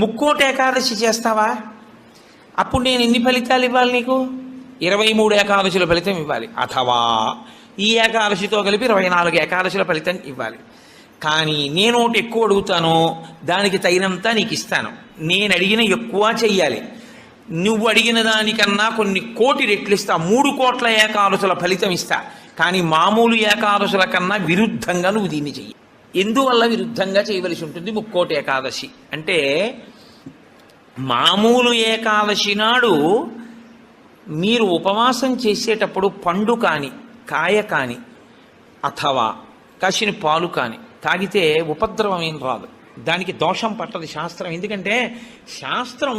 ముక్కోటి ఏకాదశి చేస్తావా? అప్పుడు నేను ఎన్ని ఫలితాలు ఇవ్వాలి నీకు? 23 ఏకాదశుల ఫలితం ఇవ్వాలి. అథవా ఈ ఏకాదశితో కలిపి 24 ఏకాదశుల ఫలితం ఇవ్వాలి. కానీ నేను ఒకటి ఎక్కువ అడుగుతాను, దానికి తగినంత నీకు ఇస్తాను. నేను అడిగిన ఎక్కువ చెయ్యాలి. నువ్వు అడిగిన దానికన్నా కొన్ని కోటి రెట్లు ఇస్తా. 3 కోట్ల ఏకాదశుల ఫలితం ఇస్తా. కానీ మామూలు ఏకాదశుల కన్నా విరుద్ధంగా నువ్వు దీన్ని చెయ్యి. ఎందువల్ల విరుద్ధంగా చేయవలసి ఉంటుంది ముక్కోటి ఏకాదశి అంటే, మామూలు ఏకాదశి నాడు మీరు ఉపవాసం చేసేటప్పుడు పండు కాని, కాయ కాని, అథవా కాసిన పాలు కాని తాగితే ఉపద్రవం ఏం రాదు. దానికి దోషం పట్టదు శాస్త్రం. ఎందుకంటే శాస్త్రం